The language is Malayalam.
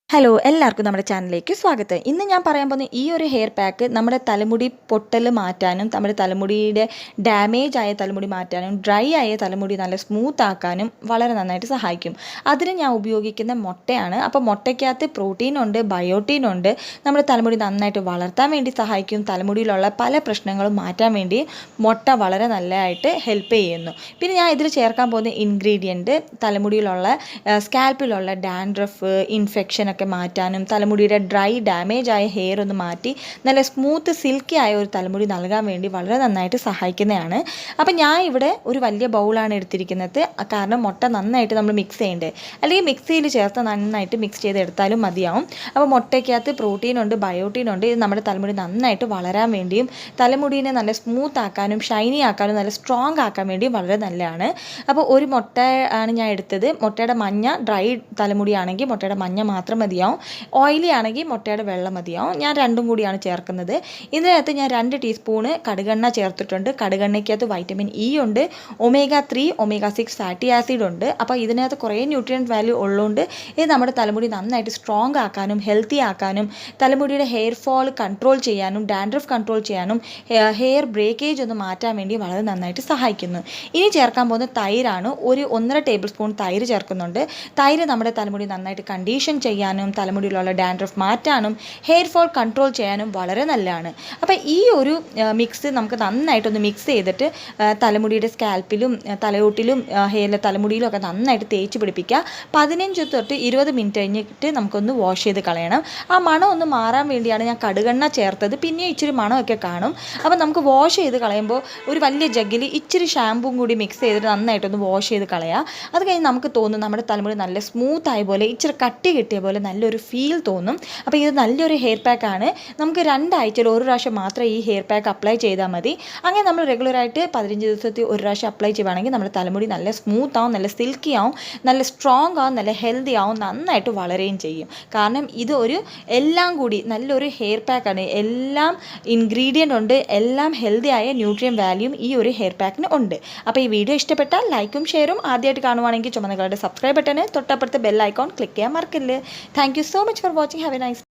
ഹലോ എല്ലാവർക്കും നമ്മുടെ ചാനലിലേക്ക് സ്വാഗതം. ഇന്ന് ഞാൻ പറയാൻ പോകുന്ന ഈ ഒരു ഹെയർ പാക്ക് നമ്മുടെ തലമുടി പൊട്ടൽ മാറ്റാനും നമ്മുടെ തലമുടിയുടെ ഡാമേജ് ആയ തലമുടി മാറ്റാനും ഡ്രൈ ആയ തലമുടി നല്ല സ്മൂത്ത് ആക്കാനും വളരെ നന്നായിട്ട് സഹായിക്കും. അതിന് ഞാൻ ഉപയോഗിക്കുന്ന മുട്ടയാണ്. അപ്പോൾ മുട്ടയ്ക്കകത്ത് പ്രോട്ടീനുണ്ട്, ബയോട്ടീനുണ്ട്. നമ്മുടെ തലമുടി നന്നായിട്ട് വളർത്താൻ വേണ്ടി സഹായിക്കും. തലമുടിയിലുള്ള പല പ്രശ്നങ്ങളും മാറ്റാൻ വേണ്ടി മുട്ട വളരെ നല്ലതായിട്ട് ഹെൽപ്പ് ചെയ്യുന്നു. പിന്നെ ഞാൻ ഇതിൽ ചേർക്കാൻ പോകുന്ന ഇൻഗ്രീഡിയൻറ്റ് തലമുടിയിലുള്ള സ്കാൽപ്പിലുള്ള ഡാൻഡ്രഫ് ഇൻഫെക്ഷൻ ഒക്കെ മാറ്റാനും തലമുടിയുടെ ഡ്രൈ ഡാമേജ് ആയ ഹെയർ ഒന്ന് മാറ്റി നല്ല സ്മൂത്ത് സിൽക്കി ആയ ഒരു തലമുടി നൽകാൻ വേണ്ടി വളരെ നന്നായിട്ട് സഹായിക്കുന്നതാണ്. അപ്പം ഞാൻ ഇവിടെ ഒരു വലിയ ബൗളാണ് എടുത്തിരിക്കുന്നത്. കാരണം മുട്ട നന്നായിട്ട് നമ്മൾ മിക്സ് ചെയ്യേണ്ടത്, അല്ലെങ്കിൽ മിക്സിയിൽ ചേർത്ത് നന്നായിട്ട് മിക്സ് ചെയ്തെടുത്താലും മതിയാവും. അപ്പോൾ മുട്ടയ്ക്കകത്ത് പ്രോട്ടീനുണ്ട്, ബയോട്ടീനുണ്ട്. ഇത് നമ്മുടെ തലമുടി നന്നായിട്ട് വളരാൻ വേണ്ടിയും തലമുടീനെ നല്ല സ്മൂത്ത് ആക്കാനും ഷൈനി ആക്കാനും നല്ല സ്ട്രോങ് ആക്കാൻ വേണ്ടിയും വളരെ നല്ലതാണ്. അപ്പോൾ ഒരു മുട്ട ആണ് ഞാൻ എടുത്തത്. മുട്ടയുടെ മഞ്ഞ ഡ്രൈ തലമുടിയാണെങ്കിൽ മുട്ടയുടെ മഞ്ഞ മാത്രം മതിയാവും, ഓയിലി ആണെങ്കിൽ മുട്ടയുടെ വെള്ളം മതിയാവും. ഞാൻ രണ്ടും കൂടിയാണ് ചേർക്കുന്നത്. ഇതിനകത്ത് ഞാൻ 2 ടീസ്പൂണ് കടുകെണ്ണ ചേർത്തിട്ടുണ്ട്. കടുകെണ്ണയ്ക്കകത്ത് വൈറ്റമിൻ ഇ ഉണ്ട്, omega 3 omega 6 ഫാറ്റി ആസിഡ് ഉണ്ട്. അപ്പോൾ ഇതിനകത്ത് കുറേ ന്യൂട്രിയൻറ്റ് വാല്യൂ ഉള്ളതുകൊണ്ട് ഇത് നമ്മുടെ തലമുടി നന്നായിട്ട് സ്ട്രോങ് ആക്കാനും ഹെൽത്തി ആക്കാനും തലമുടിയുടെ ഹെയർ ഫോൾ കൺട്രോൾ ചെയ്യാനും ഡാൻഡ്രഫ് കൺട്രോൾ ചെയ്യാനും ഹെയർ ബ്രേക്കേജ് ഒന്ന് മാറ്റാൻ വേണ്ടി വളരെ നന്നായിട്ട് സഹായിക്കുന്നു. ഇനി ചേർക്കാൻ പോകുന്ന തൈരാണ്. ഒരു 1.5 ടേബിൾ സ്പൂൺ തൈര് ചേർക്കുന്നുണ്ട്. തൈര് നമ്മുടെ തലമുടി നന്നായിട്ട് കണ്ടീഷൻ ചെയ്യാനും തലമുടിയിലുള്ള ഡാൻഡ്രഫ് മാറ്റാനും ഹെയർ ഫോൾ കൺട്രോൾ ചെയ്യാനും വളരെ നല്ലതാണ്. അപ്പോൾ ഈ ഒരു മിക്സ് നമുക്ക് നന്നായിട്ടൊന്ന് മിക്സ് ചെയ്തിട്ട് തലമുടിയുടെ സ്കാൽപ്പിലും തലയോട്ടിലും ഹെയറിലെ തലമുടിയിലും ഒക്കെ നന്നായിട്ട് തേച്ച് പിടിപ്പിക്കുക. 15 തൊട്ട് 20 മിനിറ്റ് കഴിഞ്ഞിട്ട് നമുക്കൊന്ന് വാഷ് ചെയ്ത് കളയണം. ആ മണം ഒന്ന് മാറാൻ വേണ്ടിയാണ് ഞാൻ കടുകെണ്ണ ചേർത്തത്. പിന്നെ ഇച്ചിരി മണമൊക്കെ കാണും. അപ്പോൾ നമുക്ക് വാഷ് ചെയ്ത് കളയുമ്പോൾ ഒരു വലിയ ജഗ്ഗിൽ ഇച്ചിരി ഷാമ്പും കൂടി മിക്സ് ചെയ്തിട്ട് നന്നായിട്ടൊന്ന് വാഷ് ചെയ്ത് കളയുക. അത് കഴിഞ്ഞ് നമുക്ക് തോന്നും നമ്മുടെ തലമുടി നല്ല സ്മൂത്ത് ആയ പോലെ, ഇച്ചിരി കട്ടി കിട്ടിയ പോലെ നല്ലൊരു ഫീൽ തോന്നും. അപ്പോൾ ഇത് നല്ലൊരു ഹെയർ പാക്കാണ്. നമുക്ക് 2 ആഴ്ചയിൽ ഒരു പ്രാവശ്യം മാത്രം ഈ ഹെയർ പാക്ക് അപ്ലൈ ചെയ്താൽ മതി. അങ്ങനെ നമ്മൾ റെഗുലറായിട്ട് 15 ദിവസത്തിൽ ഒരു പ്രാവശ്യം അപ്ലൈ ചെയ്യുവാണെങ്കിൽ നമ്മുടെ തലമുടി നല്ല സ്മൂത്ത് ആവും, നല്ല സിൽക്കി ആവും, നല്ല സ്ട്രോങ് ആവും, നല്ല ഹെൽത്തി ആവും, നന്നായിട്ട് വളരുകയും ചെയ്യും. കാരണം ഇത് ഒരു എല്ലാം കൂടി നല്ലൊരു ഹെയർ പാക്കാണ്. എല്ലാം ഇൻഗ്രീഡിയൻ്റ് ഉണ്ട്, എല്ലാം ഹെൽത്തി ആയ ന്യൂട്രിയൻ വാല്യൂം ഈ ഒരു ഹെയർ പാക്കിന് ഉണ്ട്. അപ്പോൾ ഈ വീഡിയോ ഇഷ്ടപ്പെട്ടാൽ ലൈക്കും ഷെയറും, ആദ്യമായിട്ട് കാണുവാണെങ്കിൽ ചുമന്ന കളറുടെ സബ്സ്ക്രൈബ് ബട്ടന് തൊട്ടപ്പുറത്ത് ബെൽ ഐക്കോൺ ക്ലിക്ക് ചെയ്യാൻ മറക്കല്ല്. Thank you so much for watching. Have a nice day.